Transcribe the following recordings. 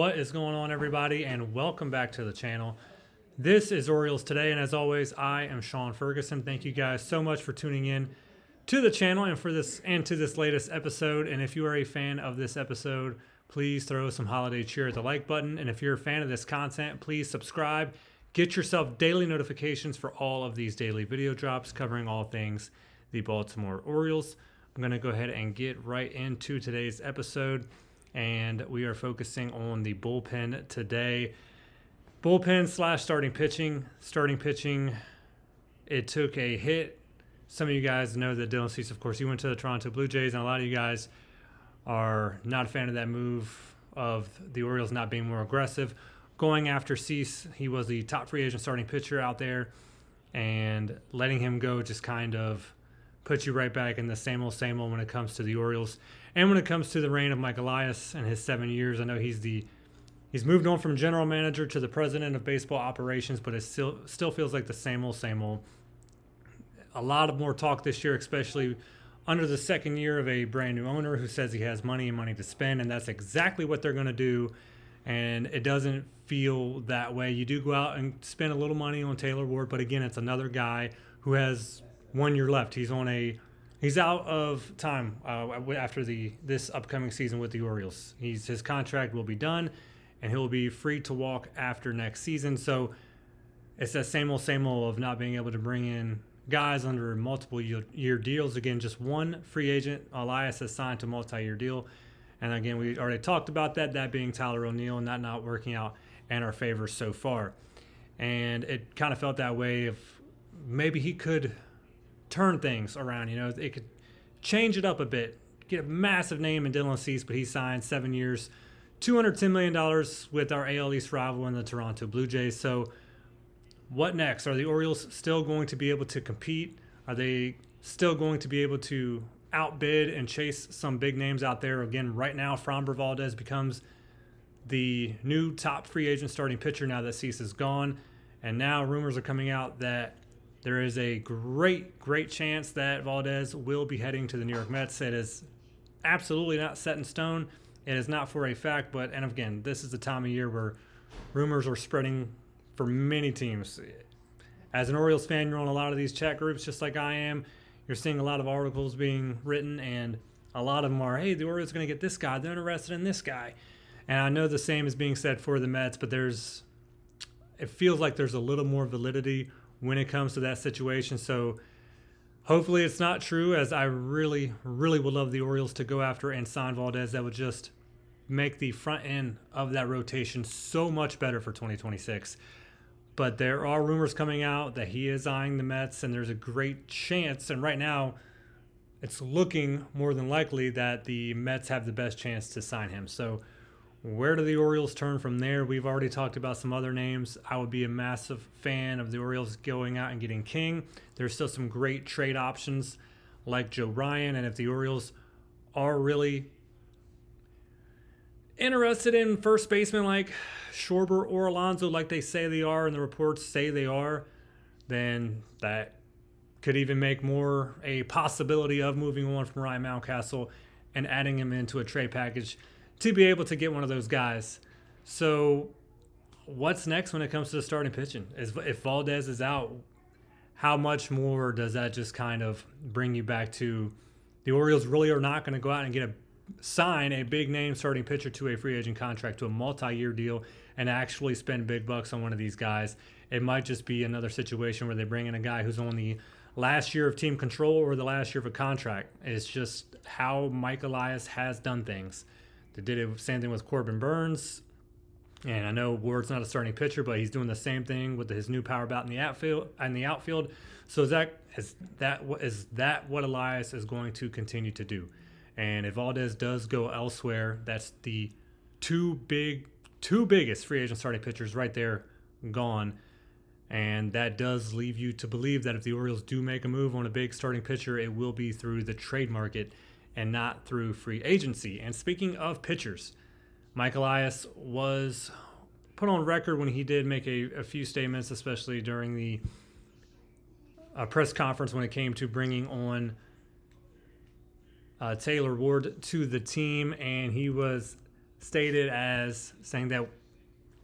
What is going on, everybody, and welcome back to the channel. This is Orioles Today, and as always, I am Sean Ferguson. Thank you guys so much for tuning in to the channel and to this latest episode. And if you are a fan of this episode, please throw some holiday cheer at the like button. And if you're a fan of this content, please subscribe. Get yourself daily notifications for all of these daily video drops covering all things the Baltimore Orioles. I'm going to go ahead and get right into today's episode. And we are focusing on the bullpen today. Bullpen / starting pitching. Starting pitching, it took a hit. Some of you guys know that Dylan Cease, of course, he went to the Toronto Blue Jays, and a lot of you guys are not a fan of that move of the Orioles not being more aggressive. Going after Cease, he was the top free agent starting pitcher out there, and letting him go just kind of puts you right back in the same old when it comes to the Orioles. And when it comes to the reign of Mike Elias and his 7 years, I know he's moved on from general manager to the president of baseball operations, but it still feels like the same old. A lot of more talk this year, especially under the second year of a brand new owner who says he has money to spend, and that's exactly what they're going to do. And it doesn't feel that way. You do go out and spend a little money on Taylor Ward, but again, it's another guy who has 1 year left. He's out of time after this upcoming season with the Orioles. His contract will be done, and he'll be free to walk after next season. So it's that same old of not being able to bring in guys under multiple year deals. Again, just one free agent, Elias, has signed to a multi-year deal. And again, we already talked about that being Tyler O'Neill, and that not working out in our favor so far. And it kind of felt that way if maybe he could turn things around. It could change it up a bit, get a massive name in Dylan Cease, but he signed 7 years, $210 million with our AL East rival in the Toronto Blue Jays. So what next? Are the Orioles still going to be able to compete? Are they still going to be able to outbid and chase some big names out there? Again, right now, Framber Valdez becomes the new top free agent starting pitcher now that Cease is gone. And now rumors are coming out that there is a great chance that Valdez will be heading to the New York Mets. It is absolutely not set in stone. It is not for a fact, and again, this is the time of year where rumors are spreading for many teams. As an Orioles fan, you're on a lot of these chat groups just like I am. You're seeing a lot of articles being written, and a lot of them are, hey, the Orioles are going to get this guy. They're interested in this guy. And I know the same is being said for the Mets, but it feels like there's a little more validity when it comes to that situation. So hopefully it's not true, as I really would love the Orioles to go after and sign Valdez. That would just make the front end of that rotation so much better for 2026. But there are rumors coming out that he is eyeing the Mets, and there's a great chance, and right now it's looking more than likely that the Mets have the best chance to sign him. So where do the Orioles turn from there? We've already talked about some other names. I would be a massive fan of the Orioles going out and getting King. There's still some great trade options like Joe Ryan. And if the Orioles are really interested in first baseman like Schwarber or Alonso, like they say they are and the reports say they are, then that could even make more a possibility of moving on from Ryan Mountcastle and adding him into a trade package to be able to get one of those guys. So what's next when it comes to the starting pitching? If Valdez is out, how much more does that just kind of bring you back to the Orioles really are not going to go out and sign a big name starting pitcher to a free agent contract, to a multi-year deal, and actually spend big bucks on one of these guys. It might just be another situation where they bring in a guy who's on the last year of team control or the last year of a contract. It's just how Mike Elias has done things. They did it same thing with Corbin Burns, and I know Ward's not a starting pitcher, but he's doing the same thing with his new power bat in the outfield. So is that what Elias is going to continue to do? And if Valdez does go elsewhere, that's the two biggest free agent starting pitchers right there gone. And that does leave you to believe that if the Orioles do make a move on a big starting pitcher, it will be through the trade market and not through free agency. And speaking of pitchers, Mike Elias was put on record when he did make a few statements, especially during the press conference when it came to bringing on Taylor Ward to the team, and he was stated as saying that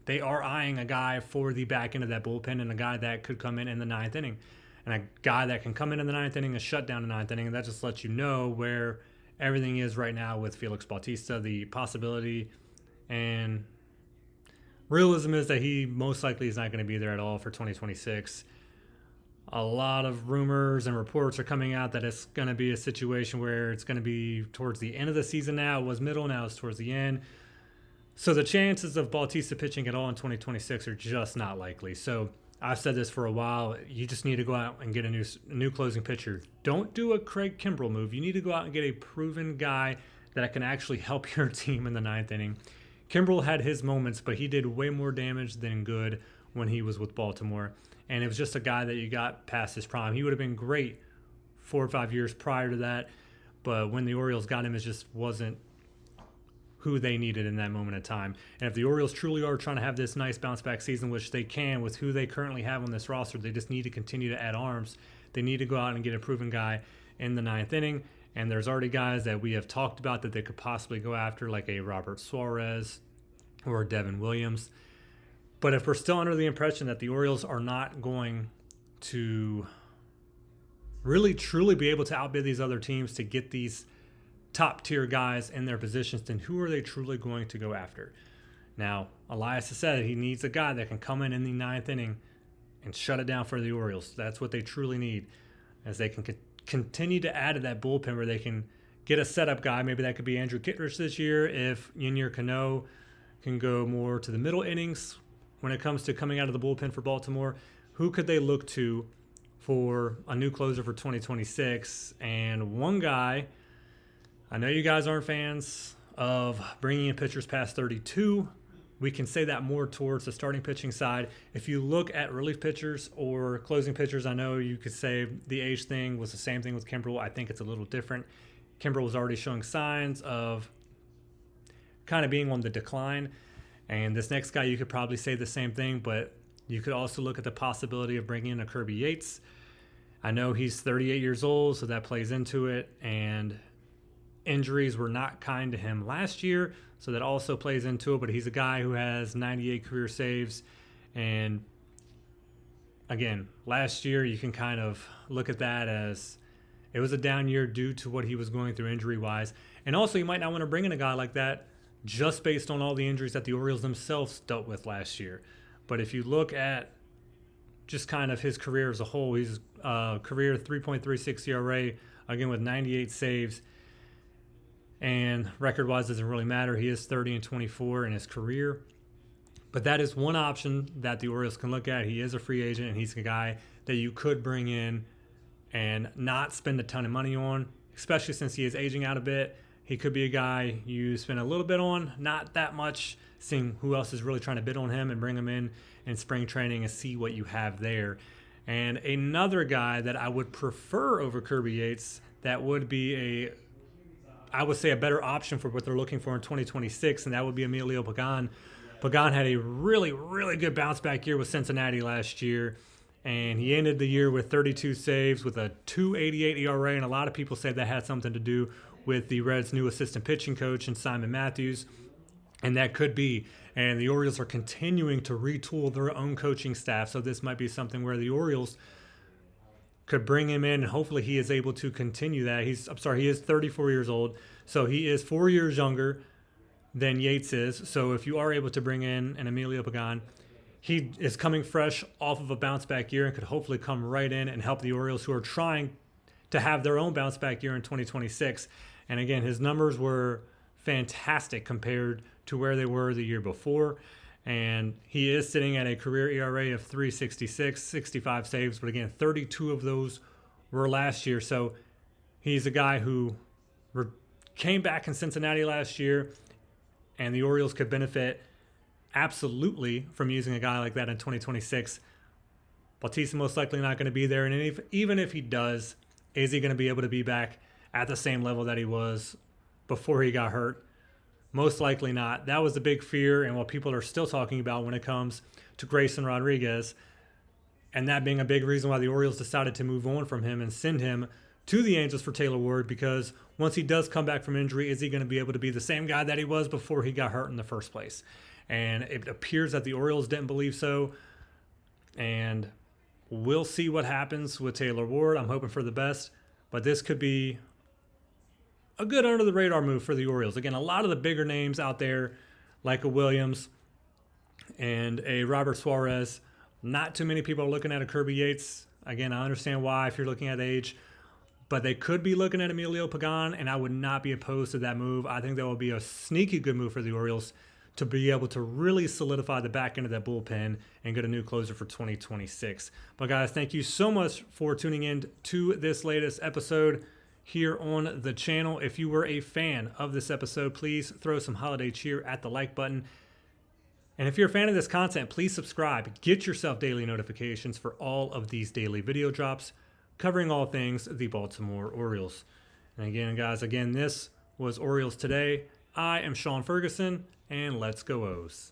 they are eyeing a guy for the back end of that bullpen and a guy that could come in the ninth inning. And a guy that can come in the ninth inning and shut down the ninth inning. And that just lets you know where everything is right now with Felix Bautista. The possibility and realism is that he most likely is not going to be there at all for 2026. A lot of rumors and reports are coming out that it's going to be a situation where it's going to be towards the end of the season now. It was middle, now it's towards the end. So the chances of Bautista pitching at all in 2026 are just not likely. So I've said this for a while. You just need to go out and get a new closing pitcher. Don't do a Craig Kimbrell move. You need to go out and get a proven guy that can actually help your team in the ninth inning. Kimbrell had his moments, but he did way more damage than good when he was with Baltimore. And it was just a guy that you got past his prime. He would have been great 4 or 5 years prior to that. But when the Orioles got him, it just wasn't who they needed in that moment of time. And if the Orioles truly are trying to have this nice bounce back season, which they can with who they currently have on this roster, they just need to continue to add arms. They need to go out and get a proven guy in the ninth inning. And there's already guys that we have talked about that they could possibly go after, like a Robert Suarez or Devin Williams. But if we're still under the impression that the Orioles are not going to really truly be able to outbid these other teams to get these top tier guys in their positions, then who are they truly going to go after? Now, Elias has said he needs a guy that can come in the ninth inning and shut it down for the Orioles. That's what they truly need, as they can continue to add to that bullpen where they can get a setup guy. Maybe that could be Andrew Kittredge this year if Yennier Cano can go more to the middle innings when it comes to coming out of the bullpen for Baltimore. Who could they look to for a new closer for 2026? And one guy, I know you guys aren't fans of bringing in pitchers past 32. We can say that more towards the starting pitching side. If you look at relief pitchers or closing pitchers, I know you could say the age thing was the same thing with Kimbrell. I think it's a little different. Kimbrell was already showing signs of kind of being on the decline. And this next guy, you could probably say the same thing, but you could also look at the possibility of bringing in a Kirby Yates. I know he's 38 years old, so that plays into it. And injuries were not kind to him last year, so that also plays into it. But he's a guy who has 98 career saves. And again, last year you can kind of look at that as it was a down year due to what he was going through injury-wise. And also you might not want to bring in a guy like that just based on all the injuries that the Orioles themselves dealt with last year. But if you look at just kind of his career as a whole, he's career 3.36 ERA, again with 98 saves. And record-wise doesn't really matter. He is 30-24 in his career. But that is one option that the Orioles can look at. He is a free agent, and he's a guy that you could bring in and not spend a ton of money on, especially since he is aging out a bit. He could be a guy you spend a little bit on, not that much, seeing who else is really trying to bid on him and bring him in spring training and see what you have there. And another guy that I would prefer over Kirby Yates that would be I would say a better option for what they're looking for in 2026, and that would be Emilio Pagan. Pagan had a really, really good bounce-back year with Cincinnati last year, and he ended the year with 32 saves with a 2.88 ERA, and a lot of people say that had something to do with the Reds' new assistant pitching coach and Simon Matthews, and that could be. And the Orioles are continuing to retool their own coaching staff, so this might be something where the Orioles could bring him in, and hopefully he is able to continue that. He is 34 years old, so he is 4 years younger than Yates is. So if you are able to bring in an Emilio Pagan, he is coming fresh off of a bounce-back year and could hopefully come right in and help the Orioles, who are trying to have their own bounce-back year in 2026. And again, his numbers were fantastic compared to where they were the year before. And he is sitting at a career ERA of 3.66, 65 saves. But again, 32 of those were last year. So he's a guy who came back in Cincinnati last year, and the Orioles could benefit absolutely from using a guy like that in 2026. Bautista most likely not going to be there. And even if he does, is he going to be able to be back at the same level that he was before he got hurt? Most likely not. That was the big fear and what people are still talking about when it comes to Grayson Rodriguez, and that being a big reason why the Orioles decided to move on from him and send him to the Angels for Taylor Ward, because once he does come back from injury, is he going to be able to be the same guy that he was before he got hurt in the first place? And it appears that the Orioles didn't believe so. And we'll see what happens with Taylor Ward. I'm hoping for the best, but this could be a good under-the-radar move for the Orioles. Again, a lot of the bigger names out there, like a Williams and a Robert Suarez, not too many people are looking at a Kirby Yates. Again, I understand why if you're looking at age, but they could be looking at Emilio Pagan, and I would not be opposed to that move. I think that would be a sneaky good move for the Orioles to be able to really solidify the back end of that bullpen and get a new closer for 2026. But guys, thank you so much for tuning in to this latest episode here on the channel. If you were a fan of this episode, please throw some holiday cheer at the like button. And if you're a fan of this content, please subscribe. Get yourself daily notifications for all of these daily video drops covering all things the Baltimore Orioles. And again, guys, this was Orioles Today. I am Sean Ferguson, and let's go O's.